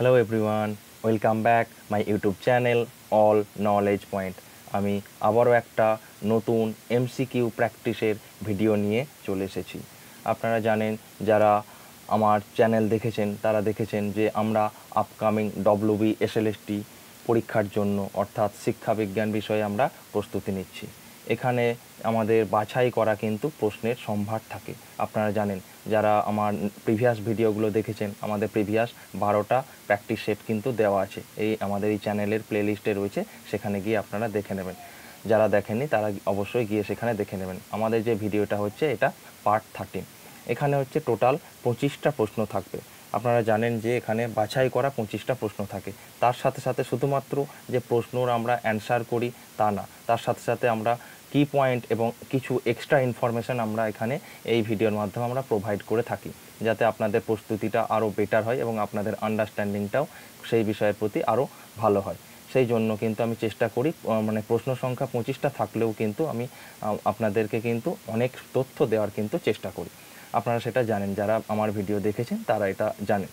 Hello everyone, welcome back my YouTube channel all knowledge point. আমি আবারও একটা নতুন এমসিকিউ প্র্যাকটিসের ভিডিও নিয়ে চলে এসেছি। আপনারা জানেন, যারা আমার চ্যানেল দেখেছেন তারা দেখেছেন যে আমরা আপকামিং WBSLST পরীক্ষার জন্য অর্থাৎ শিক্ষা বিজ্ঞান বিষয়ে আমরা প্রস্তুতি নিচ্ছি। এখানে আমাদের বাছাই করা কিন্তু প্রশ্নের সম্ভার থাকে। আপনারা জানেন, যারা আমার প্রিভিয়াস ভিডিওগুলো দেখেছেন, আমাদের প্রিভিয়াস 12টা প্র্যাকটিস সেট কিন্তু দেওয়া আছে, আমাদের এই চ্যানেলের প্লেলিস্টে রয়েছে, সেখানে গিয়ে আপনারা দেখে নেবেন। যারা দেখেননি তারা অবশ্যই গিয়ে সেখানে দেখে নেবেন। আমাদের যে ভিডিওটা হচ্ছে এটা পার্ট 13। এখানে হচ্ছে টোটাল 25টা প্রশ্ন থাকবে। আপনারা জানেন যে এখানে বাছাই করা 25টা প্রশ্ন থাকে। তার সাথে সাথে শুধুমাত্র যে প্রশ্নর আমরা অ্যান্সার করি তা না, তার সাথে সাথে আমরা কি পয়েন্ট এবং কিছু এক্সট্রা ইনফরমেশান আমরা এখানে এই ভিডিওর মাধ্যমে আমরা প্রোভাইড করে থাকি, যাতে আপনাদের প্রস্তুতিটা আরও বেটার হয় এবং আপনাদের আন্ডারস্ট্যান্ডিংটাও সেই বিষয়ের প্রতি আরও ভালো হয়। সেই জন্য কিন্তু আমি চেষ্টা করি, প্রশ্ন সংখ্যা 25টা থাকলেও কিন্তু আমি আপনাদেরকে কিন্তু অনেক তথ্য দেওয়ার কিন্তু চেষ্টা করি। আপনারা সেটা জানেন, যারা আমার ভিডিও দেখেছেন তারা এটা জানেন।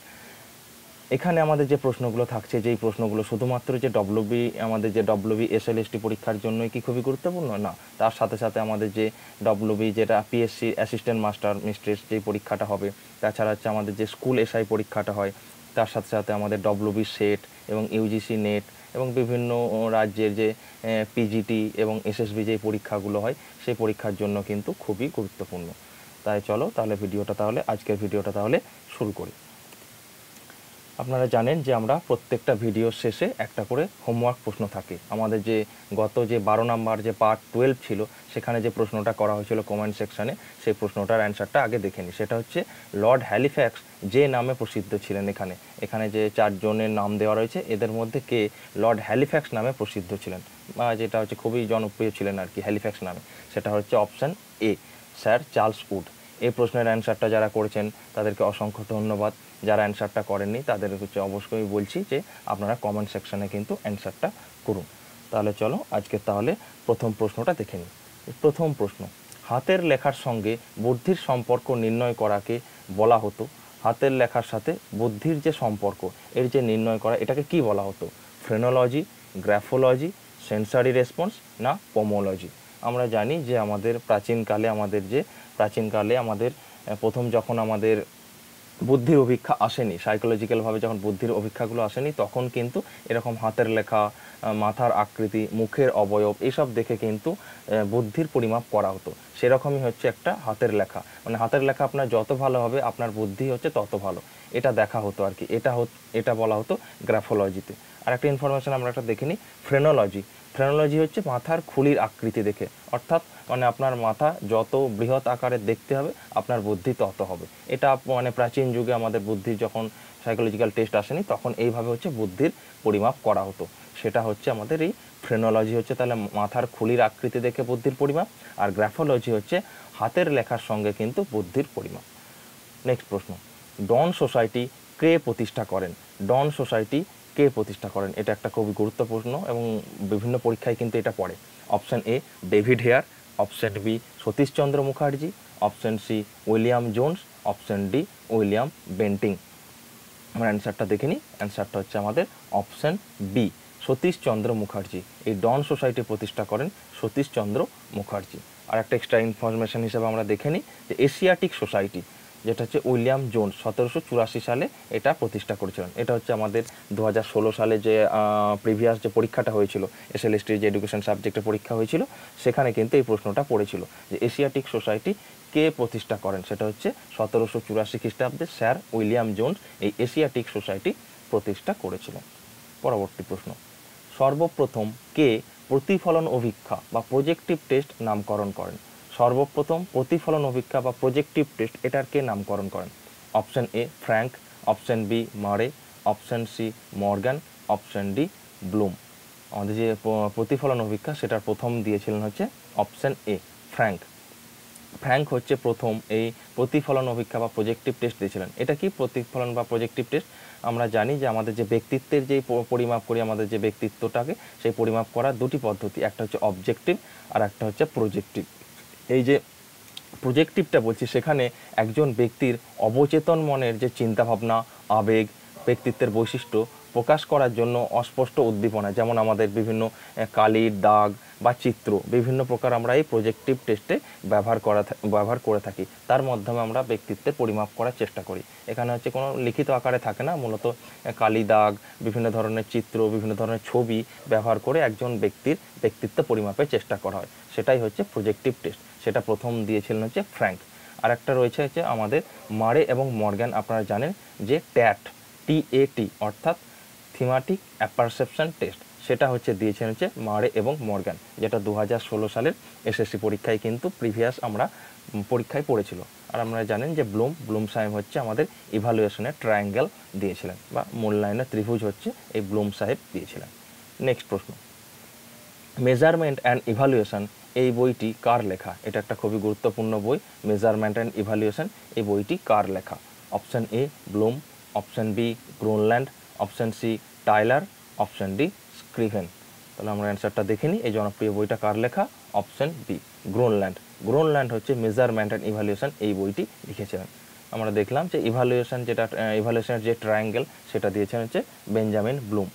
এখানে আমাদের যে প্রশ্নগুলো থাকছে, যেই প্রশ্নগুলো শুধুমাত্র যে আমাদের যে WBSLST পরীক্ষার জন্যই কি খুবই গুরুত্বপূর্ণ না, তার সাথে সাথে আমাদের যে যেটা PSC অ্যাসিস্ট্যান্ট মাস্টার মিস্ট্রেস যেই পরীক্ষাটা হবে, তাছাড়া হচ্ছে আমাদের যে স্কুল SI পরীক্ষাটা হয়, তার সাথে সাথে আমাদের WB সেট এবং UGC নেট এবং বিভিন্ন রাজ্যের যে PGT এবং SSB যেই পরীক্ষাগুলো হয়, সেই পরীক্ষার জন্য কিন্তু খুবই গুরুত্বপূর্ণ। তাই চলো তাহলে আজকের ভিডিওটা শুরু করি। আপনারা জানেন যে আমরা প্রত্যেকটা ভিডিওর শেষে একটা করে হোমওয়ার্ক প্রশ্ন থাকে। আমাদের যে গত যে 12 নাম্বার যে পার্ট 12 ছিল, সেখানে যে প্রশ্নটা করা হয়েছিল কমেন্ট সেকশানে, সেই প্রশ্নটার অ্যান্সারটা আগে দেখে নিই। সেটা হচ্ছে লর্ড হ্যালিফ্যাক্স যে নামে প্রসিদ্ধ ছিলেন। এখানে যে 4 জনের নাম দেওয়া রয়েছে, এদের মধ্যে কে লর্ড হ্যালিফ্যাক্স নামে প্রসিদ্ধ ছিলেন, বা যেটা হচ্ছে খুবই জনপ্রিয় ছিলেন আর কি হ্যালিফ্যাক্স নামে, সেটা হচ্ছে option A, sir Charles would. এই প্রশ্নের অ্যান্সারটা যারা করেছেন তাদেরকে অসংখ্য ধন্যবাদ। যারা অ্যান্সারটা করেননি তাদের হচ্ছে অবশ্যই বলছি যে আপনারা কমেন্ট সেকশানে কিন্তু অ্যান্সারটা করুন। তাহলে চলো আজকে প্রথম প্রশ্নটা দেখে নিই। প্রথম প্রশ্ন, হাতের লেখার সঙ্গে বুদ্ধির সম্পর্ক নির্ণয় করাকে বলা হতো। হাতের লেখার সাথে বুদ্ধির যে সম্পর্ক, এর যে নির্ণয় করা, এটাকে কি বলা হতো? ফ্রেনোলজি, গ্রাফোলজি, সেন্সারি রেসপন্স না পোমোলজি? আমরা জানি যে আমাদের প্রাচীনকালে আমাদের প্রথম যখন আমাদের বুদ্ধির অভিক্ষা আসেনি, সাইকোলজিক্যালভাবে যখন বুদ্ধির অভিক্ষাগুলো আসেনি, তখন কিন্তু এরকম হাতের লেখা, মাথার আকৃতি, মুখের অবয়ব, এইসব দেখে কিন্তু বুদ্ধির পরিমাপ করা হতো। সেরকমই হচ্ছে একটা হাতের লেখা, হাতের লেখা আপনার যত ভালো হবে আপনার বুদ্ধি হচ্ছে তত ভালো, এটা দেখা হতো আর কি। এটা বলা হতো গ্রাফোলজিতে। আর একটা ইনফরমেশান আমরা একটা দেখে নিই, ফ্রেনোলজি হচ্ছে মাথার খুলির আকৃতি দেখে, অর্থাৎ আপনার মাথা যত বৃহৎ আকারের দেখতে হবে আপনার বুদ্ধি তত হবে। এটা প্রাচীন যুগে আমাদের বুদ্ধির যখন সাইকোলজিক্যাল টেস্ট আসেনি, তখন এইভাবে হচ্ছে বুদ্ধির পরিমাপ করা হতো। সেটা হচ্ছে আমাদের এই ফ্রেনোলজি হচ্ছে তাহলে মাথার খুলির আকৃতি দেখে বুদ্ধির পরিমাপ, আর গ্রাফোলজি হচ্ছে হাতের লেখার সঙ্গে কিন্তু বুদ্ধির পরিমাপ। নেক্সট প্রশ্ন, ডন সোসাইটি কে প্রতিষ্ঠা করেন? এটা একটা খুবই গুরুত্বপূর্ণ এবং বিভিন্ন পরীক্ষায় কিন্তু এটা পড়ে। Option A David Hare, option B Satishchandra Mukherjee, option C William Jones, option D William Bentinck. আমরা অ্যান্সারটা দেখে নিই। অ্যান্সারটা হচ্ছে আমাদের অপশান বি, সতীশচন্দ্র মুখার্জি। এই ডন সোসাইটি প্রতিষ্ঠা করেন সতীশচন্দ্র মুখার্জি। আর একটা এক্সট্রা ইনফরমেশান হিসেবে আমরা দেখে নিই যে এশিয়াটিক সোসাইটি, যেটা হচ্ছে উইলিয়াম জোন্স 1784 সালে এটা প্রতিষ্ঠা করেছিলেন। এটা হচ্ছে আমাদের 2016 সালে যে প্রিভিয়াস যে পরীক্ষাটা হয়েছিল, SLST যে এডুকেশন সাবজেক্টের পরীক্ষা হয়েছিল, সেখানে কিন্তু এই প্রশ্নটা পড়েছিল যে এশিয়াটিক সোসাইটি কে প্রতিষ্ঠা করেন। সেটা হচ্ছে 1784 খ্রিস্টাব্দে স্যার উইলিয়াম জোন্স এই এশিয়াটিক সোসাইটি প্রতিষ্ঠা করেছিলেন। পরবর্তী প্রশ্ন, সর্বপ্রথম কে প্রতিফলন অভিক্ষা বা প্রজেক্টিভ টেস্ট নামকরণ করেন? সর্বপ্রথম প্রতিফলন অভিক্ষা বা প্রজেক্টিভ টেস্ট এটার কে নামকরণ করেন? Option A Frank, option B Murray, option C Morgan, option D Bloom. আমাদের যে প্রতিফলন অভিক্ষা সেটার প্রথম দিয়েছিলেন হচ্ছে অপশান এ ফ্র্যাঙ্ক হচ্ছে প্রথম এই প্রতিফলন অভিক্ষা বা প্রজেক্টিভ টেস্ট দিয়েছিলেন। এটা কি প্রতিফলন বা প্রজেক্টিভ টেস্ট? আমরা জানি যে আমাদের যে ব্যক্তিত্বের যে পরিমাপ করি, আমাদের যে ব্যক্তিত্বটাকে সেই পরিমাপ করার দুটি পদ্ধতি, একটা হচ্ছে অবজেক্টিভ আর একটা হচ্ছে প্রজেক্টিভ। এই যে প্রজেক্টিভটা বলছি, সেখানে একজন ব্যক্তির অবচেতন মনের যে চিন্তাভাবনা, আবেগ, ব্যক্তিত্বের বৈশিষ্ট্য প্রকাশ করার জন্য অস্পষ্ট উদ্দীপনা, যেমন আমাদের বিভিন্ন কালির দাগ বা চিত্র বিভিন্ন প্রকার আমরা এই প্রজেক্টিভ টেস্টে ব্যবহার করে থাকি, তার মাধ্যমে আমরা ব্যক্তিত্বের পরিমাপ করার চেষ্টা করি। এখানে হচ্ছে কোনো লিখিত আকারে থাকে না, মূলত কালি দাগ, বিভিন্ন ধরনের চিত্র, বিভিন্ন ধরনের ছবি ব্যবহার করে একজন ব্যক্তির ব্যক্তিত্ব পরিমাপের চেষ্টা করা হয়, সেটাই হচ্ছে প্রজেক্টিভ টেস্ট। সেটা প্রথম দিয়েছিলেন হচ্ছে ফ্র্যাঙ্ক। আর একটা রয়েছে হচ্ছে আমাদের মারে এবং মর্গ্যান। আপনারা জানেন যে TAT অর্থাৎ থিমাটিক অ্যাপারসেপশন টেস্ট, সেটা হচ্ছে দিয়েছেন হচ্ছে মারে এবং মর্গ্যান, যেটা 2016 সালের SSC পরীক্ষায় কিন্তু প্রিভিয়াস আমরা পরীক্ষায় পড়েছিল। আর আমরা জানেন যে ব্লুম সাহেব হচ্ছে আমাদের ইভালুয়েশনে ট্রায়াঙ্গেল দিয়েছিলেন, বা মূল্যায়নের ত্রিভুজ হচ্ছে এই ব্লুম সাহেব দিয়েছিলেন। নেক্সট প্রশ্ন, মেজারমেন্ট অ্যান্ড ইভালুয়েশন এই বইটি কার লেখা? এটা একটা খুবই গুরুত্বপূর্ণ বই, মেজারমেন্ট অ্যান্ড ইভালুয়েশন। এই বইটি কার লেখা? Option A Bloom, option B Gronlund, option C Tyler, option D Scriven. তাহলে আমরা অ্যান্সারটা দেখে নিই। এই জনপ্রিয় বইটা কার লেখা? Option B গ্রোনল্যান্ড। গ্রোনল্যান্ড হচ্ছে মেজারমেন্ট অ্যান্ড ইভালুয়েশন এই বইটি লিখেছিলেন। আমরা দেখলাম যে ইভালুয়েশনের যে ট্রায়াঙ্গেল সেটা দিয়েছেন হচ্ছে বেঞ্জামিন ব্লুম।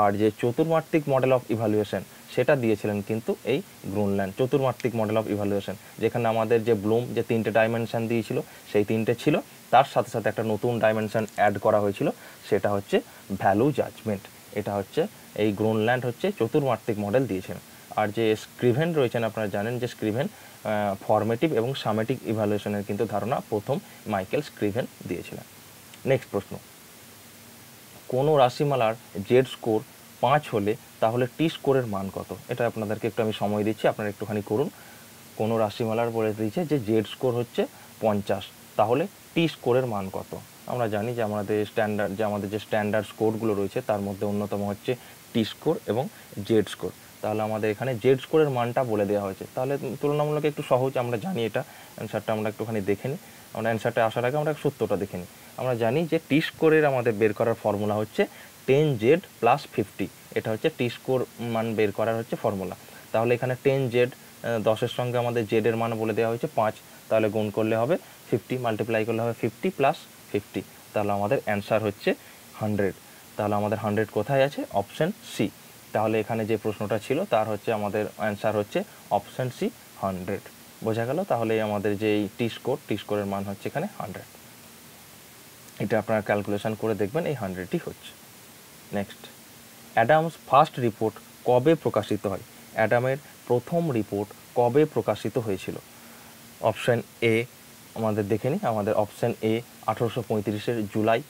আর যে চতুর্মাত্রিক মডেল অফ ইভালুয়েশন সেটা দিয়েছিলেন কিন্তু এই গ্রোনল্যান্ড। চতুর্মাত্রিক মডেল অফ ইভালুয়েশন, যেখানে আমাদের যে ব্লুম যে 3টে ডাইমেনশন দিয়েছিল সেই 3টে ছিল, তার সাথে সাথে একটা নতুন ডাইমেনশন অ্যাড করা হয়েছিল, সেটা হচ্ছে ভ্যালু জাজমেন্ট। এটা হচ্ছে এই গ্রোনল্যান্ড হচ্ছে চতুর্মাত্রিক মডেল দিয়েছেন। আর যে স্ক্রিভেন রয়েছেন, আপনারা জানেন যে স্ক্রিভেন ফর্মেটিভ এবং সামেটিক ইভালুয়েশনের কিন্তু ধারণা প্রথম মাইকেল স্ক্রিভেন দিয়েছিলেন। নেক্সট প্রশ্ন, কোনো রাশিমালার জেড স্কোর 5 হলে তাহলে টি স্কোরের মান কত? এটা আপনাদেরকে একটু আমি সময় দিচ্ছি, আপনারা একটুখানি করুন। কোনো রাশিমালার বলে দিয়েছে যে জেড স্কোর হচ্ছে 50, তাহলে টি স্কোরের মান কত? আমরা জানি যে আমাদের যে স্ট্যান্ডার্ড স্কোরগুলো রয়েছে তার মধ্যে অন্যতম হচ্ছে টি স্কোর এবং জেড স্কোর। তাহলে আমাদের এখানে জেড স্কোরের মানটা বলে দেওয়া হয়েছে, তাহলে তুলনামূলক একটু সহজ, আমরা জানি এটা। অ্যান্সারটা আমরা একটুখানি দেখে নিই। আমরা অ্যান্সারটা আসার আগে আমরা সূত্রটা দেখে নিই। আমরা জানি যে টি স্কোরের আমাদের বের করার ফর্মুলা হচ্ছে 10Z + 50। এটা হচ্ছে টি স্কোর মান বের করার হচ্ছে ফর্মুলা। তাহলে এখানে 10Z, 10-এর সঙ্গে আমাদের জেডের মান বলে দেওয়া হয়েছে 5, তাহলে গুণ করলে হবে 50, মাল্টিপ্লাই করলে হবে 50 + 50, তাহলে আমাদের অ্যান্সার হচ্ছে 100। তাহলে আমাদের 100 কোথায় আছে? Option C. তাহলে এখানে যে প্রশ্নটা ছিল তার হচ্ছে আমাদের অ্যান্সার হচ্ছে অপশন সি 100। বোঝা গেল? তাহলে আমাদের যে টি স্কোরের মান হচ্ছে এখানে 100। এটা আপনারা ক্যালকুলেশন করে দেখবেন এই 100ই হচ্ছে। নেক্সট, অ্যাডামস ফার্স্ট রিপোর্ট কবে প্রকাশিত হয়? অ্যাডামের প্রথম রিপোর্ট কবে প্রকাশিত হয়েছিল? অপশান এ আমাদের দেখে নিই। আমাদের অপশান এ 1835-এর জুলাই,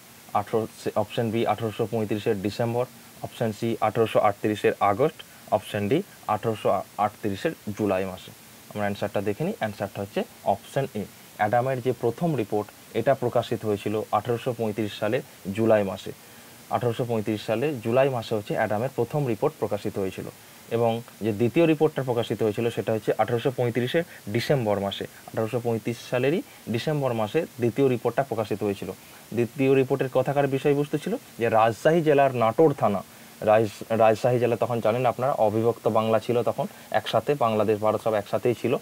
অপশান বি 1835-এর ডিসেম্বর, অপশান সি 1838-এর আগস্ট, অপশান ডি 1838-এর জুলাই মাসে। আমরা অ্যান্সারটা দেখে নিই। অ্যান্সারটা হচ্ছে অপশান এ। অ্যাডামের যে প্রথম রিপোর্ট এটা প্রকাশিত হয়েছিল 1835 সালের জুলাই মাসে। 1835 সালে জুলাই মাসে হচ্ছে অ্যাডামের প্রথম রিপোর্ট প্রকাশিত হয়েছিল, এবং যে দ্বিতীয় রিপোর্টটা প্রকাশিত হয়েছিল সেটা হচ্ছে 1835-এর ডিসেম্বর মাসে। 1835 সালেরই ডিসেম্বর মাসে দ্বিতীয় রিপোর্টটা প্রকাশিত হয়েছিল। দ্বিতীয় রিপোর্টের কথাকার বিষয়বস্তু ছিল যে রাজশাহী জেলার নাটোর থানা, রাজশাহী জেলা তখন জানেন আপনারা অবিভক্ত বাংলা ছিল, তখন একসাথে বাংলাদেশ ভারত সব একসাথেই ছিল।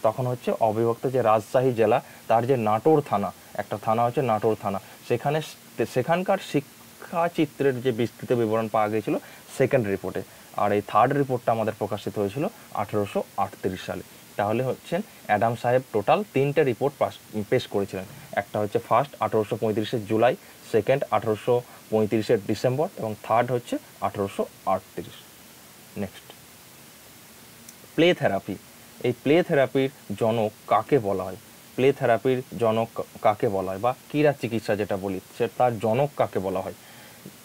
তখন হচ্ছে অবিভক্ত যে রাজশাহী জেলা, তার যে নাটোর থানা, একটা থানা হচ্ছে নাটোর থানা, সেখানকার শিক্ষাচিত্রের যে বিস্তৃত বিবরণ পাওয়া গিয়েছিল সেকেন্ড রিপোর্টে। আর এই থার্ড রিপোর্টটা আমাদের প্রকাশিত হয়েছিল 1838 সালে। তাহলে হচ্ছেন অ্যাডাম সাহেব টোটাল 3টে রিপোর্ট পেশ করেছিলেন। একটা হচ্ছে ফার্স্ট 1835-এর জুলাই, সেকেন্ড 1835-এর ডিসেম্বর, এবং থার্ড হচ্ছে 1838। Next, play therapy. এই প্লে থেরাপির জনক কাকে বলা হয়? প্লে থেরাপির জনক কাকে বলা হয়, বা ক্রীড়া চিকিৎসা যেটা বলি তার জনক কাকে বলা হয়?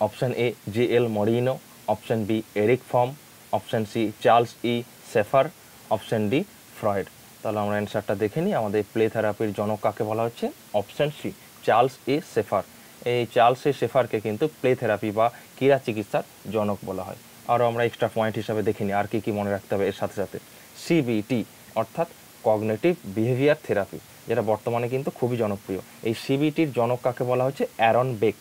Option A JL Moreno, option B Erich Fromm, option C Charles Schaefer, option D Freud. তাহলে আমরা অ্যান্সারটা দেখে নিই। আমাদের প্লে থেরাপির জনক কাকে বলা হচ্ছে? Option C Charles Schaefer. এই চার্লস শেফারকে কিন্তু প্লে থেরাপি বা ক্রীড়া চিকিৎসার জনক বলা হয়। আরও আমরা এক্সট্রা পয়েন্ট হিসাবে দেখে নিই আর কী মনে রাখতে হবে এর সাথে সাথে। CBT অর্থাৎ কগনিটিভ বিহেভিয়ার থেরাপি, যেটা বর্তমানে কিন্তু খুবই জনপ্রিয়। এই CBTর জনক কাকে বলা হচ্ছে? Aaron bake.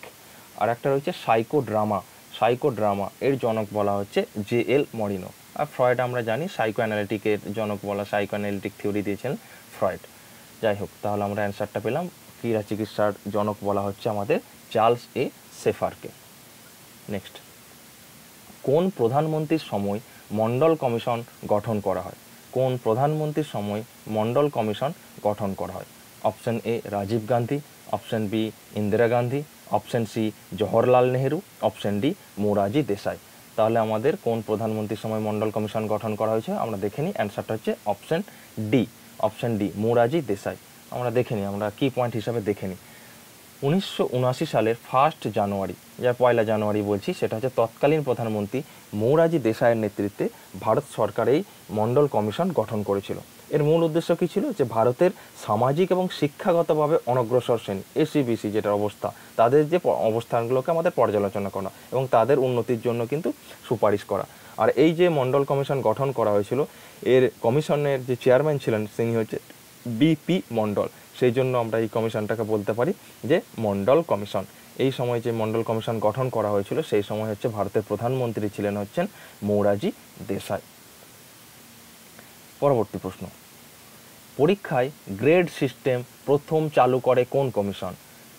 আর একটা রয়েছে সাইকোড্রামা, এর জনক বলা হচ্ছে JL মরিনো। আর ফ্রয়েড আমরা জানি সাইকো অ্যানালিটিকের জনক সাইকো অ্যানালিটিক থিওরি দিয়েছেন ফ্রয়েড। যাই হোক, তাহলে আমরা অ্যান্সারটা পেলাম, ক্রীড়া চিকিৎসার জনক বলা হচ্ছে আমাদের চার্লস শেফারকে। নেক্সট, কোন প্রধানমন্ত্রীর সময় মন্ডল কমিশন গঠন করা হয়? কোন প্রধানমন্ত্রীর সময় মন্ডল কমিশন গঠন করা হয়? Option A Rajiv Gandhi, option B Indira Gandhi, option C Jawaharlal Nehru, option D Morarji Desai. তাহলে আমাদের কোন প্রধানমন্ত্রীর সময় মন্ডল কমিশন গঠন করা হয়েছে আমরা দেখে নিই। অ্যান্সারটা হচ্ছে option D, option D Morarji Desai. আমরা দেখে নিই, আমরা কি পয়েন্ট হিসাবে দেখে নিই। 1979 সালের 1 জানুয়ারি, যা 1 জানুয়ারি বলছি, সেটা হচ্ছে তৎকালীন প্রধানমন্ত্রী মোরারজি দেশাইয়ের নেতৃত্বে ভারত সরকার এই মন্ডল কমিশন গঠন করেছিল। এর মূল উদ্দেশ্য কী ছিল? যে ভারতের সামাজিক এবং শিক্ষাগতভাবে অনগ্রসর শ্রেণী এসসি/বিসি যেটার অবস্থা, তাদের যে অবস্থানগুলোকে আমাদের পর্যালোচনা করা এবং তাদের উন্নতির জন্য কিন্তু সুপারিশ করা। আর এই যে মন্ডল কমিশন গঠন করা হয়েছিল, এর কমিশনের যে চেয়ারম্যান ছিলেন তিনি হচ্ছে বিপি মন্ডল। সেই জন্য আমরা এই কমিশনটাকে বলতে পারি যে মন্ডল কমিশন। এই সময় যে মন্ডল কমিশন গঠন করা হয়েছিল সেই সময় হচ্ছে ভারতের প্রধানমন্ত্রী ছিলেন হচ্ছেন মোরারজি দেশাই। পরবর্তী প্রশ্ন, পরীক্ষায় গ্রেড সিস্টেম প্রথম চালু করে কোন কমিশন?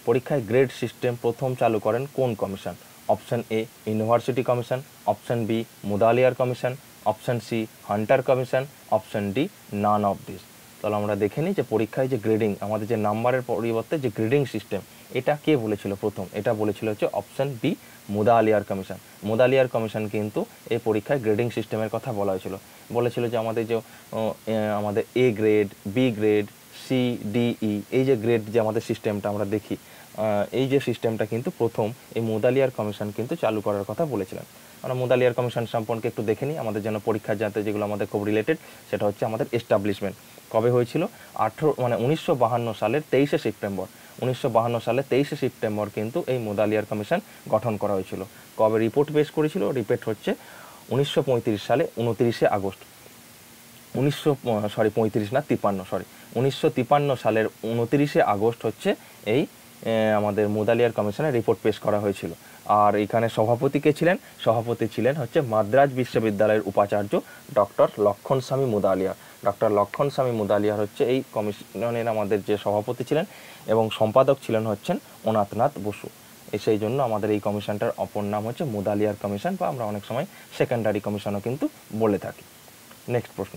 পরীক্ষায় গ্রেড সিস্টেম প্রথম চালু করেন কোন commission? Option A university commission, option B Mudaliar commission, option C Hunter commission, option D none of this. তাহলে আমরা দেখে নিই যে পরীক্ষায় যে গ্রেডিং, আমাদের যে নাম্বারের পরিবর্তে যে গ্রেডিং সিস্টেম, এটা কে বলেছিল প্রথম? এটা বলেছিল হচ্ছে option B Mudaliar commission. Mudaliar commission কিন্তু এই পরীক্ষায় গ্রেডিং সিস্টেমের কথা বলা হয়েছিল। বলেছিল যে আমাদের যে আমাদের A grade, B grade, C, D, E, এই যে গ্রেড যে আমাদের সিস্টেমটা আমরা দেখি, এই যে সিস্টেমটা কিন্তু প্রথম এই মুদালিয়ার কমিশন কিন্তু চালু করার কথা বলেছিলেন। আমরা মুদালিয়ার কমিশন সম্পর্কে একটু দেখে নিই। আমাদের যেন পরীক্ষার যাতে যেগুলো আমাদের খুব রিলেটেড, সেটা হচ্ছে আমাদের এস্টাবলিশমেন্ট কবে হয়েছিল? 1952 সালের 23শে সেপ্টেম্বর। 1952 সালের 23শে সেপ্টেম্বর কিন্তু এই মুদালিয়ার কমিশন গঠন করা হয়েছিল। কবে রিপোর্ট পেশ করেছিল? রিপোর্ট হচ্ছে 1935 সালে 29শে আগস্ট। 1953 সালের 29শে আগস্ট হচ্ছে এই আমাদের মুদালিয়ার কমিশনের রিপোর্ট পেশ করা হয়েছিল। আর এখানে সভাপতি কে ছিলেন? সভাপতি ছিলেন হচ্ছে মাদ্রাজ বিশ্ববিদ্যালয়ের উপাচার্য ডক্টর লক্ষণস্বামী মুদালিয়া। ডক্টর লক্ষণস্বামী মুদালিয়ার হচ্ছে এই কমিশনের আমাদের যে সভাপতি ছিলেন, এবং সম্পাদক ছিলেন হচ্ছেন অনাথনাথ বসু। সেই জন্য আমাদের এই কমিশনটার অপর নাম হচ্ছে মুদালিয়ার কমিশন, বা আমরা অনেক সময় সেকেন্ডারি কমিশনও কিন্তু বলে থাকি। নেক্সট প্রশ্ন,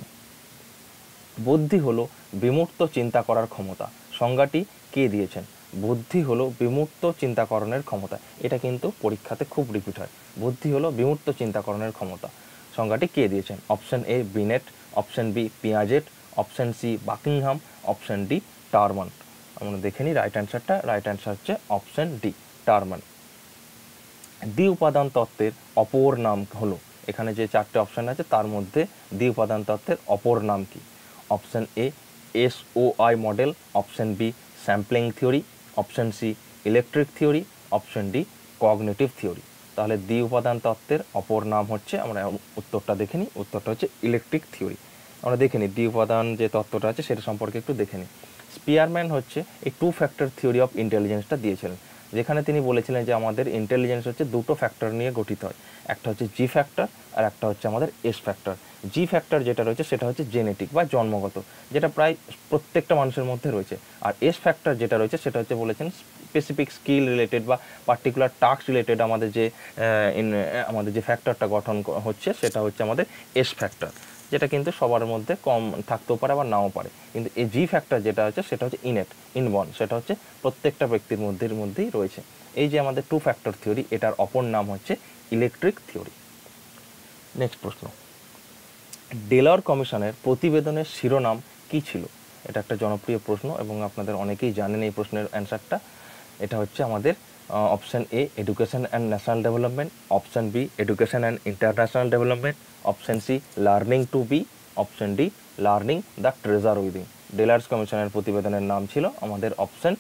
বুদ্ধি হলো বিমূর্ত চিন্তা করার ক্ষমতা। সংজ্ঞাটি কে দিয়েছেন? বুদ্ধি হলো বিমূর্ত চিন্তাকরণের ক্ষমতা। এটা কিন্তু পরীক্ষাতে খুব রিপিট হয়। বুদ্ধি হলো বিমূর্ত চিন্তাকরণের ক্ষমতা। সংজ্ঞাটি কে দিয়েছেন? Option A Binet, option B Piaget, option C Buckingham, option D Terman. আমরা দেখে নিই রাইট অ্যান্সারটা। রাইট অ্যান্সার হচ্ছে অপশন ডি টারমান। দ্বি উপাদান তত্ত্বের অপর নাম হলো, এখানে যে 4টে অপশন আছে তার মধ্যে দ্বি উপাদান তত্ত্বের অপর নাম কি? Option A SOI model, option B sampling theory, option C electric theory, option D cognitive theory. তাহলে দ্বি উপাদান তত্ত্বের অপর নাম হচ্ছে, আমরা উত্তরটা দেখে নিই, উত্তরটা হচ্ছে ইলেকট্রিক থিওরি। আমরা দেখে নিই দ্বি উপাদান যে তত্ত্বটা আছে সেটা সম্পর্কে একটু দেখে নিই। স্পিয়ারম্যান হচ্ছে এই 2 ফ্যাক্টর থিওরি অফ ইন্টেলিজেন্সটা দিয়েছিলেন, যেখানে তিনি বলেছিলেন যে আমাদের ইন্টেলিজেন্স হচ্ছে 2টো ফ্যাক্টর নিয়ে গঠিত হয়। একটা হচ্ছে জি ফ্যাক্টর আর একটা হচ্ছে আমাদের এস ফ্যাক্টর। জি ফ্যাক্টর যেটা রয়েছে সেটা হচ্ছে জেনেটিক বা জন্মগত, যেটা প্রায় প্রত্যেকটা মানুষের মধ্যে রয়েছে। আর এস ফ্যাক্টর যেটা রয়েছে সেটা হচ্ছে বলেছেন স্পেসিফিক স্কিল রিলেটেড বা পার্টিকুলার টাস্ক রিলেটেড আমাদের যে ফ্যাক্টরটা গঠন হচ্ছে সেটা হচ্ছে আমাদের এস ফ্যাক্টর, যেটা কিন্তু সবার মধ্যে কম থাকতেও পারে আবার নাও পারে। কিন্তু এই জি ফ্যাক্টর যেটা হচ্ছে সেটা হচ্ছে ইনবর্ন, সেটা হচ্ছে প্রত্যেকটা ব্যক্তির মধ্যেই রয়েছে। এই যে আমাদের 2 ফ্যাক্টর থিওরি, এটার অপর নাম হচ্ছে ইলেকট্রিক থিওরি। নেক্সট প্রশ্ন, ডেলর কমিশনের প্রতিবেদনের শিরোনাম কি ছিল? এটা একটা জনপ্রিয় প্রশ্ন এবং আপনাদের অনেকেই জানেন এই প্রশ্নের অ্যান্সারটা। এটা হচ্ছে আমাদের option A education and national development, option B education and international development, option C learning to be, option D learning the treasure within. Delors কমিশনের প্রতিবেদনের নাম ছিল আমাদের option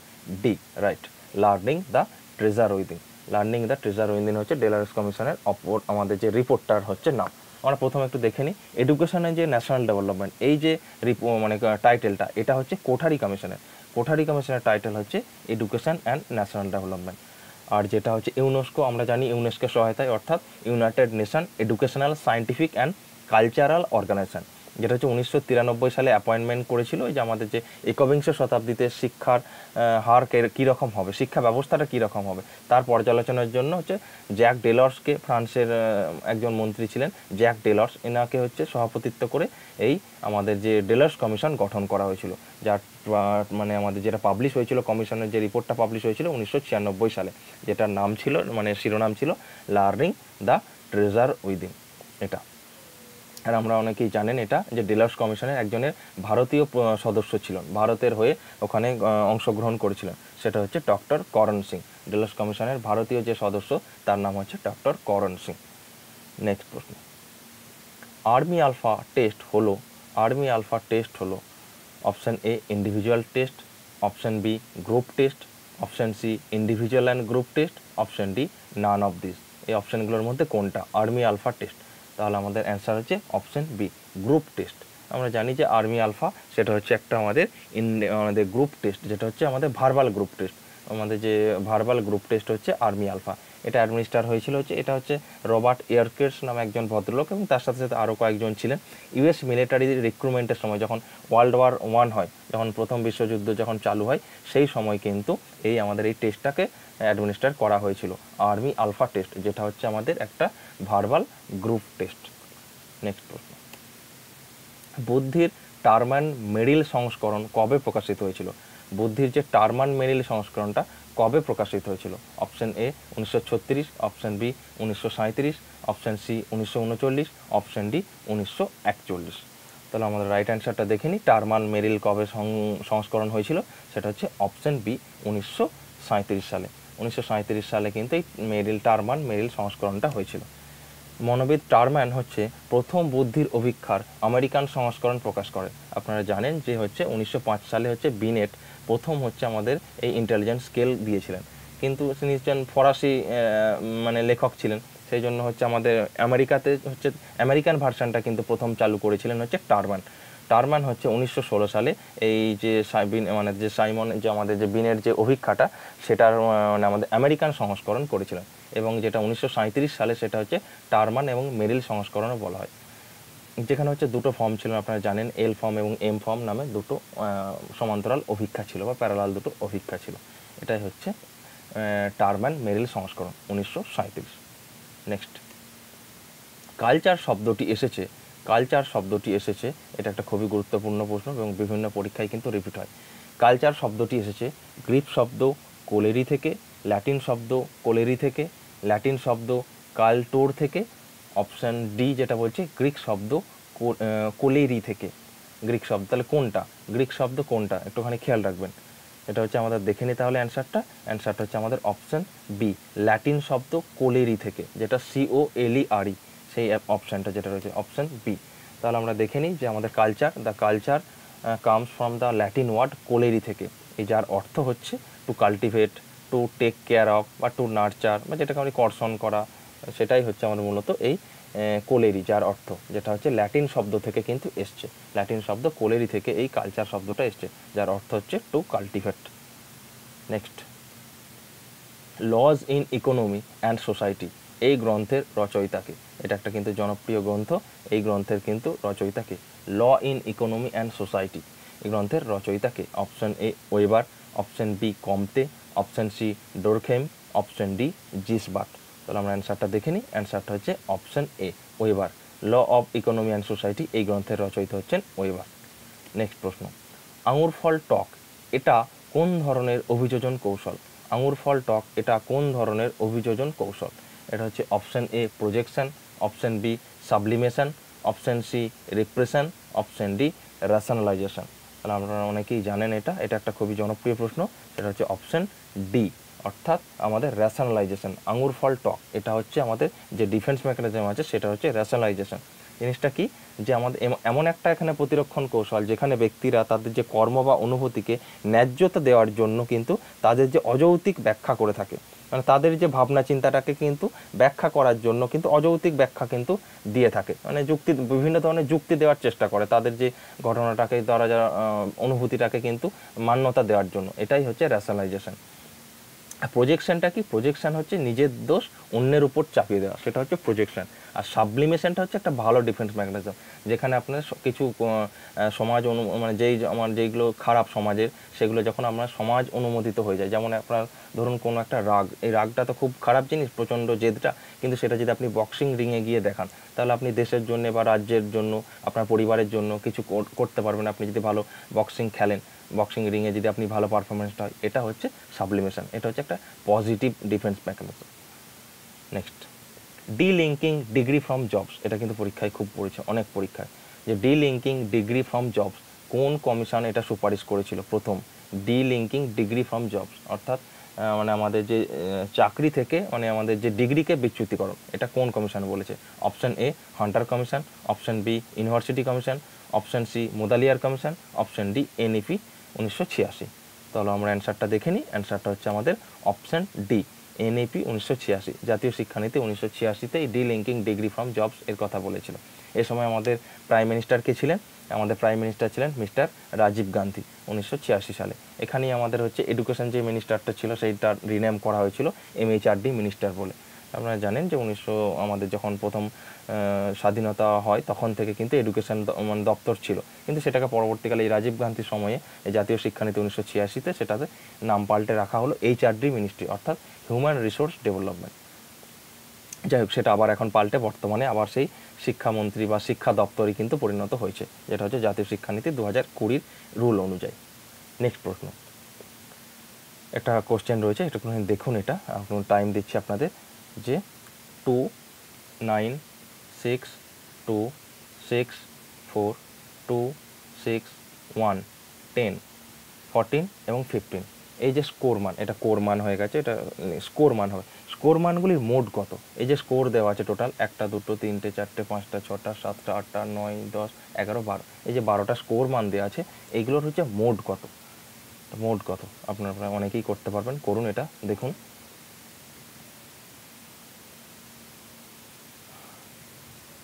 D, right, learning the treasure within. Learning the treasure within হচ্ছে Delors কমিশনের অপর আমাদের যে রিপোর্টটার হচ্ছে নাম। আমরা প্রথমে একটু দেখে নিই এডুকেশনের যে ন্যাশনাল ডেভেলপমেন্ট, এই যে টাইটেলটা, এটা হচ্ছে কোঠারি কমিশনের। কোঠারি কমিশনের টাইটেল হচ্ছে এডুকেশন অ্যান্ড ন্যাশনাল ডেভেলপমেন্ট। আর যেটা হচ্ছে ইউনেস্কো, আমরা জানি ইউনেস্কোর সহায়তায়, অর্থাৎ united nation educational scientific and cultural organisation, যেটা হচ্ছে 1993 সালে অ্যাপয়েন্টমেন্ট করেছিল, যে আমাদের যে একবিংশ শতাব্দীতে শিক্ষার হার কীরকম হবে, শিক্ষা ব্যবস্থাটা কীরকম হবে তার পর্যালোচনার জন্য হচ্ছে জ্যাক ডেলর্সকে, ফ্রান্সের একজন মন্ত্রী ছিলেন জ্যাক ডেলর্স, এনাকে হচ্ছে সভাপতিত্ব করে এই আমাদের যে ডেলর্স কমিশন গঠন করা হয়েছিল, যার মানে আমাদের যেটা পাবলিশ হয়েছিল, কমিশনের যে রিপোর্টটা পাবলিশ হয়েছিল 1996 সালে, যেটার নাম ছিল মানে শিরোনাম ছিল লার্নিং দ্য ট্রেজার উইদিন। এটা আর আমরা অনেকেই জানেন এটা যে ডেলর্স কমিশনের একজনের ভারতীয় সদস্য ছিলেন, ভারতের হয়ে ওখানে অংশগ্রহণ করেছিলেন, সেটা হচ্ছে ডক্টর করণ সিং। ডেলর্স কমিশনের ভারতীয় যে সদস্য তার নাম হচ্ছে ডক্টর করণ সিং। নেক্সট প্রশ্ন, আর্মি আলফা টেস্ট হলো option A individual test, option B group test, option C individual and group test, option D none of this. এই অপশানগুলোর মধ্যে কোনটা আর্মি আলফা টেস্ট? তাহলে আমাদের অ্যান্সার হচ্ছে অপশান বি গ্রুপ টেস্ট। আমরা জানি যে আর্মি আলফা সেটা হচ্ছে একটা আমাদের গ্রুপ টেস্ট, যেটা হচ্ছে আমাদের ভার্বাল গ্রুপ টেস্ট। আমাদের যে ভার্বাল গ্রুপ টেস্ট হচ্ছে আর্মি আলফা, এটা অ্যাডমিনিস্টার হয়েছিল হচ্ছে এটা হচ্ছে রবার্ট এয়ারকেটস নামে একজন ভদ্রলোক, এবং তার সাথে সাথে আরও কয়েকজন ছিলেন। ইউএস মিলিটারি রিক্রুটমেন্টের সময় যখন ওয়ার্ল্ড ওয়ার 1 হয়, যখন প্রথম বিশ্বযুদ্ধ যখন চালু হয়, সেই সময় কিন্তু আমাদের এই টেস্টটাকে অ্যাডমিনিস্টার করা হয়েছিল, আর্মি আলফা টেস্ট, যেটা হচ্ছে আমাদের একটা ভার্বাল গ্রুপ টেস্ট। নেক্সট প্রশ্ন, বুদ্ধির টারম্যান মেরিল সংস্করণ কবে প্রকাশিত হয়েছিল? বুদ্ধির যে টারম্যান মেরিল সংস্করণটা কবে প্রকাশিত হয়েছিল? Option A 1936, option B 1937, option C 1939, option D 1941। তাহলে আমাদের রাইট অ্যান্সারটা দেখে নিই, টারম্যান মেরিল কবে সংস্করণ হয়েছিল, সেটা হচ্ছে অপশান বি 1937 সালে। 1937 সালে কিন্তু এই টারম্যান মেরিল সংস্করণটা হয়েছিল। মনোবিদ টারম্যান হচ্ছে প্রথম বুদ্ধির অভিক্ষার আমেরিকান সংস্করণ প্রকাশ করে। আপনারা জানেন যে হচ্ছে 1905 সালে হচ্ছে বিনেট প্রথম হচ্ছে আমাদের এই ইন্টেলিজেন্স স্কেল দিয়েছিলেন, কিন্তু তিনি হচ্ছেন ফরাসি মানে লেখক ছিলেন, সেই জন্য হচ্ছে আমাদের আমেরিকাতে হচ্ছে আমেরিকান ভার্সানটা কিন্তু প্রথম চালু করেছিলেন হচ্ছে টারম্যান হচ্ছে 1916 সালে এই যে মানে যে সাইমন যে আমাদের যে বিনের যে অভিক্ষাটা সেটার মানে আমাদের আমেরিকান সংস্করণ করেছিলেন, এবং যেটা 1937 সালে সেটা হচ্ছে টারম্যান এবং মেরিল সংস্করণও বলা হয়, যেখানে হচ্ছে দুটো ফর্ম ছিল, আপনারা জানেন এল ফর্ম এবং এম ফর্ম নামে দুটো সমান্তরাল অভিক্ষা ছিল বা প্যারালাল দুটো অভিক্ষা ছিল। এটাই হচ্ছে টারম্যান মেরিল সংস্করণ 1937। নেক্সট, কালচার শব্দটি এসেছে, এটা একটা খুবই গুরুত্বপূর্ণ প্রশ্ন এবং বিভিন্ন পরীক্ষায় কিন্তু রিপিট হয়। কালচার শব্দটি এসেছে গ্রিক শব্দ কোলেরি থেকে, ল্যাটিন শব্দ কোলেরি থেকে, ল্যাটিন শব্দ কালটোর থেকে, অপশান ডি যেটা বলছে গ্রিক শব্দ কোলেরি থেকে। গ্রিক শব্দ তাহলে কোনটা, গ্রিক শব্দ কোনটা একটুখানি খেয়াল রাখবেন, এটা হচ্ছে আমাদের দেখে নিতে তাহলে অ্যান্সারটা হচ্ছে আমাদের অপশান বি ল্যাটিন শব্দ কোলেরি থেকে, যেটা COLERE, সেই অপশানটা যেটা রয়েছে অপশান বি। তাহলে আমরা দেখে নিই যে আমাদের culture comes from the Latin word কোলেরি থেকে, এই যার অর্থ হচ্ছে to cultivate, to take care of বা টু নার্চার, বা যেটাকে আমরা কর্ষণ করা, সেটাই হচ্ছে আমাদের মূলত এই কোলেরি, যার অর্থ যেটা হচ্ছে ল্যাটিন শব্দ থেকে কিন্তু এসছে, ল্যাটিন শব্দ কোলেরি থেকে এই কালচার শব্দটা এসছে, যার অর্থ হচ্ছে to cultivate. Next, lodge in economy and society, এই গ্রন্থের রচয়িতাকে, এটা একটা কিন্তু জনপ্রিয় গ্রন্থ, এই গ্রন্থের কিন্তু রচয়িতাকে law in economy and society, এই গ্রন্থের রচয়িতাকে option A Weber, option B Comte, option C Durkheim, option D Gisbert. তাহলে আমরা অ্যান্সারটা দেখে নিই, অ্যান্সারটা হচ্ছে option A Weber, law of economy and society, এই গ্রন্থের রচয়িতা হচ্ছেন ওয়েবার। নেক্সট প্রশ্ন, আঙুর ফল টক এটা কোন ধরনের অভিযোজন কৌশল? আঙুর ফল টক এটা কোন ধরনের অভিযোজন কৌশল? এটা হচ্ছে option A projection, option B sublimation, option C repression, option D rationalisation. তাহলে আপনারা অনেকেই জানেন এটা একটা খুবই জনপ্রিয় প্রশ্ন, সেটা হচ্ছে অপশান ডি, অর্থাৎ আমাদের রেশনালাইজেশন। আঙুর ফল টক এটা হচ্ছে আমাদের যে ডিফেন্স মেকানিজম আছে সেটা হচ্ছে রেশনালাইজেশন। জিনিসটা কি, যে আমাদের এমন একটা এখানে প্রতিরক্ষণ কৌশল যেখানে ব্যক্তিরা তাদের যে কর্ম বা অনুভূতিকে ন্যায্যতা দেওয়ার জন্য কিন্তু তাদের যে অযৌক্তিক ব্যাখ্যা করে থাকে, মানে তাদের যে ভাবনা চিন্তাটাকে কিন্তু ব্যাখ্যা করার জন্য কিন্তু অযৌক্তিক ব্যাখ্যা কিন্তু দিয়ে থাকে, মানে বিভিন্ন ধরনের যুক্তি দেওয়ার চেষ্টা করে তাদের যে ঘটনাটাকে তারা যারা অনুভূতিটাকে কিন্তু মান্যতা দেওয়ার জন্য, এটাই হচ্ছে রেশনালাইজেশন। প্রজেকশনটা কি? প্রজেকশন হচ্ছে নিজের দোষ অন্যের উপর চাপিয়ে দেওয়া, সেটা হচ্ছে প্রজেকশন। আর সাবলিমেশনটা হচ্ছে একটা ভালো ডিফেন্স মেকানিজম, যেখানে আপনার কিছু সমাজ মানে যেইগুলো খারাপ সমাজের, সেগুলো যখন আপনার সমাজ অনুমোদিত হয়ে যায়, যেমন আপনার ধরুন কোনো একটা রাগ, এই রাগটা তো খুব খারাপ জিনিস, প্রচণ্ড জেদটা, কিন্তু সেটা যদি আপনি বক্সিং রিংয়ে গিয়ে দেখান, তাহলে আপনি দেশের জন্য বা রাজ্যের জন্য, আপনার পরিবারের জন্য কিছু করতে পারবেন আপনি যদি ভালো বক্সিং খেলেন, বক্সিং রিংয়ে যদি আপনি ভালো পারফরমেন্সটা হয়, এটা হচ্ছে সাবলিমেশন, এটা হচ্ছে একটা positive defence mechanism. Next, delinking degree from jobs, এটা কিন্তু পরীক্ষায় খুব পড়েছে, অনেক পরীক্ষায়, যে ডিলিঙ্কিং ডিগ্রি ফ্রম জবস কোন কমিশন এটা সুপারিশ করেছিল প্রথম? ডিলিঙ্কিং ডিগ্রি ফ্রম জবস অর্থাৎ মানে আমাদের যে চাকরি থেকে মানে আমাদের যে ডিগ্রিকে বিচ্যুতিকরণ, এটা কোন কমিশন বলেছে? Option A Hunter commission, option B university commission, option C Mudaliar commission, option D NEP 1986। তাহলে আমরা অ্যান্সারটা দেখে নিই। অ্যান্সারটা হচ্ছে আমাদের অপশন ডি এনইপি 1986, জাতীয় শিক্ষানীতি 1986তে এই ডিলিঙ্কিং ডিগ্রি ফ্রম জবস এর কথা বলেছিল। এ সময় আমাদের প্রাইম মিনিস্টার কে ছিলেন? আমাদের প্রাইম মিনিস্টার ছিলেন মিস্টার রাজীব গান্ধী 1986 সালে। এখানেই আমাদের হচ্ছে এডুকেশন যে মিনিস্টারটা ছিল সেইটা রিনেম করা হয়েছিল এমএইচআরডি মিনিস্টার বলে। আপনারা জানেন যে আমাদের যখন প্রথম স্বাধীনতা হয় তখন থেকে কিন্তু এডুকেশন মানে দপ্তর ছিল, কিন্তু সেটাকে পরবর্তীকালে এই রাজীব গান্ধীর সময়ে এই জাতীয় শিক্ষানীতি 1986তে সেটাতে নাম পাল্টে রাখা হলো এইচআরডি মিনিস্ট্রি, অর্থাৎ হিউম্যান রিসোর্স ডেভেলপমেন্ট। যাই হোক, সেটা আবার এখন পাল্টে বর্তমানে আবার সেই শিক্ষামন্ত্রী বা শিক্ষা দপ্তরই কিন্তু পরিণত হয়েছে, যেটা হচ্ছে জাতীয় শিক্ষানীতি 2020 রুল অনুযায়ী। নেক্সট প্রশ্ন, একটা কোশ্চেন রয়েছে, একটু দেখুন, এটা আপনার টাইম দিচ্ছি আপনাদের, যে 2 9 6 2 6 4 2 6 1 10 14 এবং 15, এই যে স্কোর মান, এটা কোর মান হয়ে গেছে, এটা স্কোর মান হবে। স্কোর মানগুলির মোট কত? এই যে স্কোর দেওয়া আছে টোটাল 1 2 3 4 5 6 7 8 9 10 11 12, এই যে 12টা স্কোর মান দেওয়া আছে, এইগুলোর হচ্ছে মোট কত? মোট কত আপনারা অনেকেই করতে পারবেন, করুন এটা দেখুন।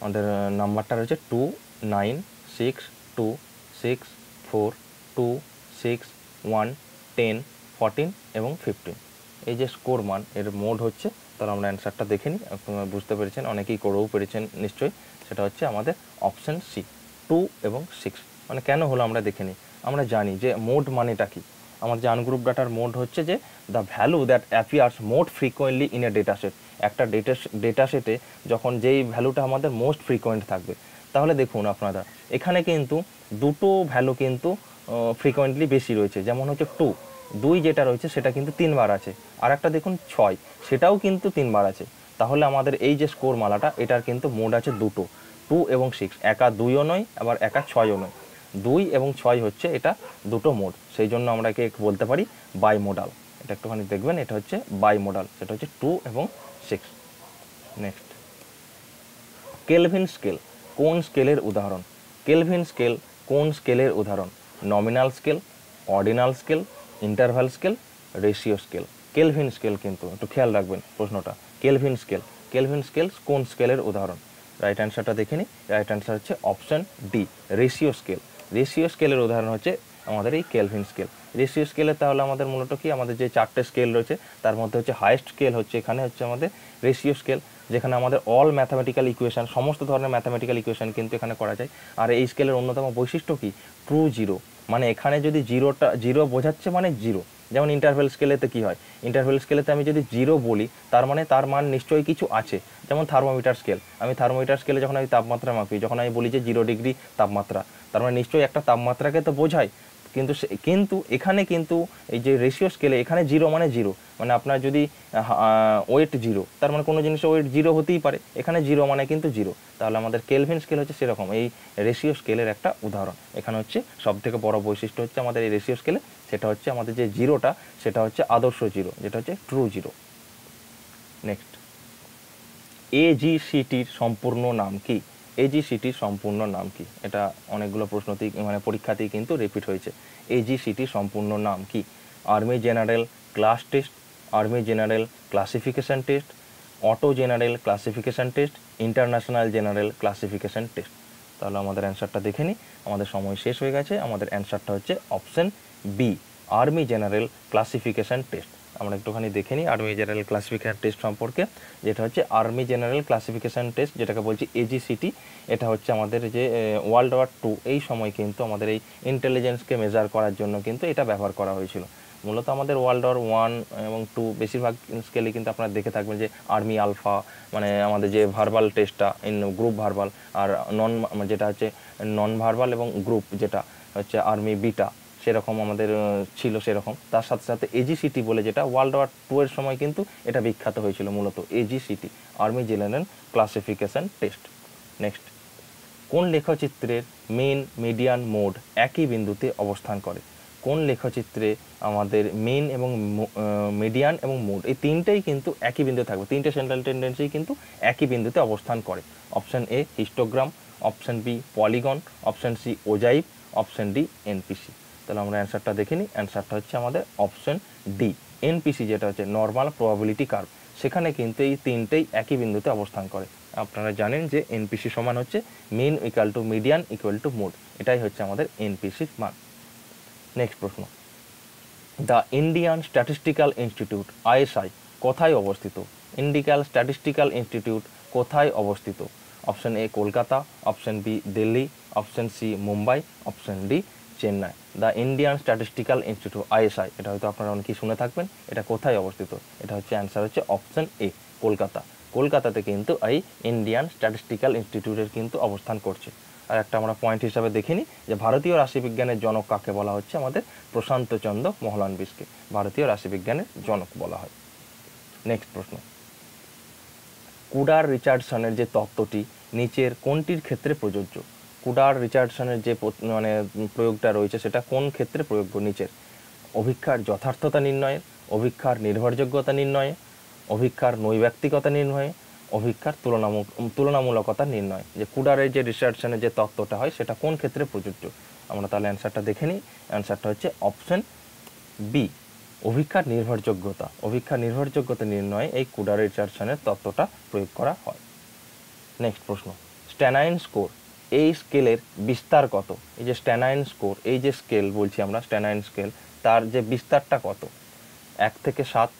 আমাদের নাম্বারটা রয়েছে 2 9 6 2 6 4 2 6 1 10 14 এবং 15, এই যে স্কোর মান এর মোড হচ্ছে। তাহলে আমরা অ্যান্সারটা দেখে নিই, আপনারা বুঝতে পেরেছেন, অনেকেই করেও পেরেছেন নিশ্চয়ই। সেটা হচ্ছে আমাদের অপশান সি 2 এবং 6। মানে কেন হলো আমরা দেখে নিই। আমরা জানি যে মোড মানেটা কি, আমাদের যে আনগ্রুপ ডাটার মোড হচ্ছে যে the value that appears most frequently in a data set. একটা ডেটা সেটে যখন যেই ভ্যালুটা আমাদের মোস্ট ফ্রিকোয়েন্ট থাকবে, তাহলে দেখুন আপনারা এখানে কিন্তু দুটো ভ্যালু কিন্তু ফ্রিকোয়েন্টলি বেশি রয়েছে, যেমন হচ্ছে 2 যেটা রয়েছে সেটা কিন্তু 3 বার আছে, আর একটা দেখুন 6 সেটাও কিন্তু 3 বার আছে। তাহলে আমাদের এই যে স্কোর মালাটা এটার কিন্তু মোড আছে দুটো, 2 এবং 6, একা 2ও নয় আবার একা 6ও নয়, 2 এবং 6 হচ্ছে এটা দুটো মোড, সেই জন্য আমরা একে বলতে পারি বাই মোডাল। এটা একটুখানি দেখবেন, এটা হচ্ছে বাই মোডাল, সেটা হচ্ছে 2 এবং 6। নেক্সট, কেলভিন স্কেল কোন স্কেলের উদাহরণ? কেলভিন স্কেল কোন স্কেলের উদাহরণ? Nominal scale, ordinal scale, interval scale, ratio scale. Kelvin scale কিন্তু একটু খেয়াল রাখবেন প্রশ্নটা, কেলভিন স্কেল, কেলভিন স্কেল কোন স্কেলের উদাহরণ? রাইট অ্যান্সারটা দেখে নিই। রাইট অ্যান্সার হচ্ছে option D ratio scale. Ratio স্কেলের উদাহরণ হচ্ছে আমাদের এই কেলভিন স্কেল। রেশিও স্কেলে তাহলে আমাদের মূলত কি, আমাদের যে 4টে স্কেল রয়েছে তার মধ্যে হচ্ছে হাইয়েস্ট স্কেল হচ্ছে এখানে হচ্ছে আমাদের রেশিও স্কেল, যেখানে আমাদের অল ম্যাথামেটিক্যাল ইকুয়েশন, সমস্ত ধরনের ম্যাথামেটিক্যাল ইকুয়েশন কিন্তু এখানে করা যায়। আর এই স্কেলের অন্যতম বৈশিষ্ট্য কি, ট্রু জিরো, মানে এখানে যদি জিরো বোঝাচ্ছে মানে জিরো। যেমন ইন্টারভেল স্কেলেতে কি হয়, ইন্টারভেল স্কেলেতে আমি যদি জিরো বলি তার মানে তার মান নিশ্চয়ই কিছু আছে। যেমন থার্মোমিটার স্কেল, আমি থার্মোমিটার স্কেলে যখন আমি তাপমাত্রা মাপি, যখন আমি বলি যে 0 ডিগ্রি তাপমাত্রা, তার মানে নিশ্চয়ই একটা তাপমাত্রাকে তো বোঝায়। কিন্তু এখানে কিন্তু এই যে রেশিও স্কেলে এখানে জিরো মানে জিরো, মানে আপনার যদি ওয়েট জিরো, তার মানে কোনো জিনিসের ওয়েট জিরো হতেই পারে, এখানে জিরো মানে কিন্তু জিরো। তাহলে আমাদের কেলভিন স্কেল হচ্ছে সেরকম এই রেশিও স্কেলের একটা উদাহরণ। এখানে হচ্ছে সবথেকে বড় বৈশিষ্ট্য হচ্ছে আমাদের এই রেশিও স্কেলে, সেটা হচ্ছে আমাদের যে জিরোটা সেটা হচ্ছে আদর্শ জিরো, যেটা হচ্ছে ট্রু জিরো। নেক্সট, এজিসিটির সম্পূর্ণ নাম কি? এজিসিটির সম্পূর্ণ নাম কি? এটা অনেকগুলো প্রশ্নতেই মানে পরীক্ষাতেই কিন্তু রিপিট হয়েছে। এজিসিটির সম্পূর্ণ নাম কি? Army general class test, army general classification test, auto general classification test, international general classification test. তাহলে আমাদের অ্যান্সারটা দেখে নিই, আমাদের সময় শেষ হয়ে গেছে। আমাদের অ্যান্সারটা হচ্ছে option B army general classification test. আমরা একটুখানি দেখে নিই আর্মি জেনারেল ক্লাসিফিকেশন টেস্ট সম্পর্কে, যেটা হচ্ছে আর্মি জেনারেল ক্লাসিফিকেশন টেস্ট, যেটাকে বলছি এজিসিটি। এটা হচ্ছে আমাদের যে ওয়ার্ল্ড ওয়ার 2 এই সময় কিন্তু আমাদের এই ইন্টেলিজেন্সকে মেজার করার জন্য কিন্তু এটা ব্যবহার করা হয়েছিল। মূলত আমাদের ওয়ার্ল্ড ওয়ার 1 এবং 2 বেশিরভাগ স্কেলে কিন্তু আপনারা দেখে থাকবেন যে আর্মি আলফা, মানে আমাদের যে ভার্বাল টেস্টটা গ্রুপ ভার্বাল, আর যেটা হচ্ছে নন ভার্বাল এবং গ্রুপ যেটা হচ্ছে আর্মি বিটা, সেরকম আমাদের ছিল সেরকম। তার সাথে সাথে এজিসিটি বলে যেটা ওয়ার্ল্ড ওয়ার 2 এর সময় কিন্তু এটা বিখ্যাত হয়েছিল, মূলত AGCT army general classification test. Next, কোন লেখচিত্রের মেন মিডিয়ান মোড একই বিন্দুতে অবস্থান করে? কোন লেখচিত্রে আমাদের মেন এবং মিডিয়ান এবং মোড এই তিনটেই কিন্তু একই বিন্দুতে থাকবে, তিনটে সেন্ট্রাল টেন্ডেন্সি কিন্তু একই বিন্দুতে অবস্থান করে। Option A histogram, option B polygon, option C ogive, option D NPC. তাহলে আমরা অ্যান্সারটা দেখে নিই। অ্যান্সারটা হচ্ছে আমাদের অপশন ডি এনপিসি, যেটা হচ্ছে নর্মাল প্রবাবিলিটি কার্ভ। সেখানে কিন্তু এই তিনটেই একই বিন্দুতে অবস্থান করে। আপনারা জানেন যে এনপিসি সমান হচ্ছে mean equal to median equal to mode, এটাই হচ্ছে আমাদের এনপিসির মান। নেক্সট প্রশ্ন, the Indian Statistical Institute ISI কোথায় অবস্থিত? ইন্ডিয়ান স্ট্যাটিস্টিক্যাল ইনস্টিটিউট কোথায় অবস্থিত? Option A Kolkata, option B Delhi, option C Mumbai, option D Chennai. The Indian Statistical Institute ISI, এটা হয়তো আপনারা অনেকেই শুনে থাকবেন। এটা কোথায় অবস্থিত? এটা হচ্ছে অ্যান্সার হচ্ছে অপশন এ কলকাতা। কলকাতাতে কিন্তু এই ইন্ডিয়ান স্ট্যাটিস্টিক্যাল ইনস্টিটিউটের কিন্তু অবস্থান করছে। আর একটা আমরা পয়েন্ট হিসাবে দেখে নিই যে ভারতীয় রাশিবিজ্ঞানের জনক কাকে বলা হচ্ছে? আমাদের প্রশান্তচন্দ্র মহলানবিশকে ভারতীয় রাশিবিজ্ঞানের জনক বলা হয়। নেক্সট প্রশ্ন, কুডার রিচার্ডসনের যে তত্ত্বটি নিচের কোনটির ক্ষেত্রে প্রযোজ্য? কুডার রিচার্ডসনের যে মানে প্রয়োগটা রয়েছে সেটা কোন ক্ষেত্রে প্রয়োগ্য? নিচের অভিক্ষার যথার্থতা নির্ণয়ে, অভিক্ষার নির্ভরযোগ্যতা নির্ণয়ে, অভিক্ষার নৈব্যক্তিকতা নির্ণয়ে, অভিক্ষার তুলনামূলকতা নির্ণয়। যে কুডারের যে রিসার্চনের যে তত্ত্বটা হয় সেটা কোন ক্ষেত্রে প্রযোজ্য? আমরা তাহলে অ্যান্সারটা দেখে নিই। অ্যান্সারটা হচ্ছে অপশন বি অভিক্ষার নির্ভরযোগ্যতা। অভিক্ষার নির্ভরযোগ্যতা নির্ণয়ে এই কুডার রিচার্ডসনের তত্ত্বটা প্রয়োগ করা হয়। নেক্সট প্রশ্ন, স্ট্যানাইন স্কোর এই স্কেলের বিস্তার কত? এই যে স্ট্যানাইন স্কোর, এই যে স্কেল বলছি আমরা স্ট্যানাইন স্কেল, তার যে বিস্তারটা কত? 1 থেকে 7,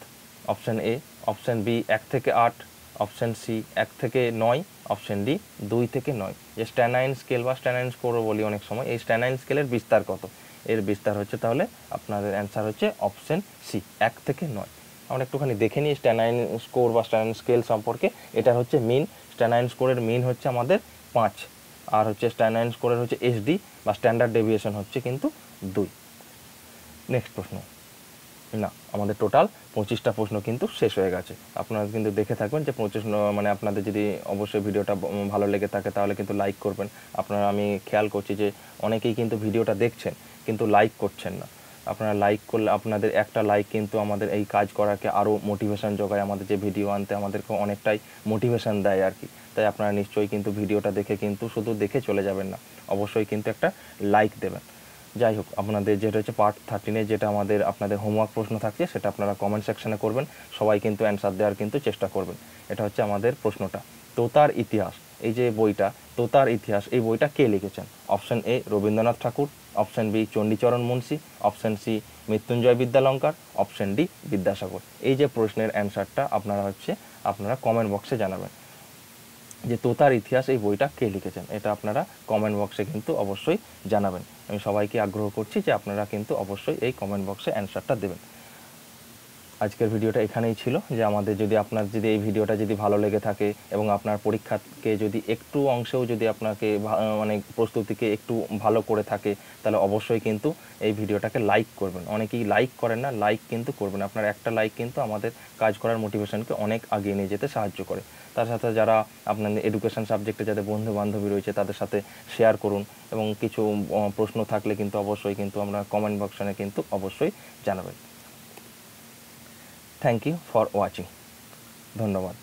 অপশন এ, অপশন বি 1 থেকে 8, অপশন সি 1 থেকে 9, অপশন ডি 2 থেকে 9। যে স্ট্যানাইন স্কেল বা স্ট্যানাইন স্কোরও বলি অনেক সময়, এই স্ট্যানাইন স্কেলের বিস্তার কত? এর বিস্তার হচ্ছে তাহলে আপনাদের অ্যান্সার হচ্ছে অপশন সি 1 থেকে 9। আমরা একটুখানি দেখে নিই স্ট্যানাইন স্কোর বা স্ট্যানাইন স্কেল সম্পর্কে। এটা হচ্ছে মিন, স্ট্যানাইন স্কোরের মিন হচ্ছে আমাদের 5, আর হচ্ছে স্ট্যানাইন স্কোরের হচ্ছে এসডি বা স্ট্যান্ডার্ড ডেভিয়েশন হচ্ছে কিন্তু 2। নেক্সট প্রশ্ন, না আমাদের টোটাল 25টা প্রশ্ন কিন্তু শেষ হয়ে গেছে। আপনারা কিন্তু দেখে থাকবেন যে 25 মানে আপনাদের যদি অবশ্যই ভিডিওটা ভালো লেগে থাকে তাহলে কিন্তু লাইক করবেন। আপনারা, আমি খেয়াল করছি যে অনেকেই কিন্তু ভিডিওটা দেখছেন কিন্তু লাইক করছেন না। আপনারা লাইক করলে আপনাদের একটা লাইক কিন্তু আমাদের এই কাজ করাকে আরও মোটিভেশন যোগায়, আমাদের যে ভিডিও আনতে আমাদেরকে অনেকটাই মোটিভেশন দেয় আর কি। তাই আপনারা নিশ্চয়ই কিন্তু ভিডিওটা দেখে কিন্তু শুধু দেখে চলে যাবেন না, অবশ্যই কিন্তু একটা লাইক দেবেন। যাই হোক, আপনাদের যেটা হচ্ছে পার্ট 13 যেটা আমাদের আপনাদের হোমওয়ার্ক প্রশ্ন থাকছে সেটা আপনারা কমেন্ট সেকশনে করবেন। সবাই কিন্তু অ্যান্সার দেওয়ার কিন্তু চেষ্টা করবেন। এটা হচ্ছে আমাদের প্রশ্নটা, তোতার ইতিহাস, এই যে বইটা তোতার ইতিহাস, এই বইটা কে লিখেছেন? Option A Rabindranath Thakur, option B Chandicharan Munshi, option C Mrityunjay Vidyalankar, option D Vidyasagar. এই যে প্রশ্নের অ্যান্সারটা আপনারা কমেন্ট বক্সে জানাবেন যে তোতার ইতিহাস এই বইটা কে লিখেছেন। এটা আপনারা কমেন্ট বক্সে কিন্তু অবশ্যই জানাবেন। আমি সবাইকে আগ্রহ করছি যে আপনারা কিন্তু অবশ্যই এই কমেন্ট বক্সে অ্যান্সারটা দেবেন। আজকের ভিডিওটা এখানেই ছিল। যে আমাদের যদি আপনার যদি এই ভিডিওটা যদি ভালো লেগে থাকে এবং আপনার পরীক্ষাকে যদি একটু অংশেও যদি আপনাকে মানে প্রস্তুতিকে একটু ভালো করে থাকে তাহলে অবশ্যই কিন্তু এই ভিডিওটাকে লাইক করবেন। অনেকেই লাইক করেন না, লাইক কিন্তু করবেন। আপনার একটা লাইক কিন্তু আমাদের কাজ করার মোটিভেশনকে অনেক আগিয়ে নিয়ে যেতে সাহায্য করে। তার সাথে যারা আপনাদের এডুকেশন সাবজেক্টে যাদের বন্ধু বান্ধবী রয়েছে তাদের সাথে শেয়ার করুন এবং কিছু প্রশ্ন থাকলে কিন্তু অবশ্যই কিন্তু আমরা কমেন্ট বক্সে কিন্তু অবশ্যই জানাবেন। Thank you for watching. ধন্যবাদ।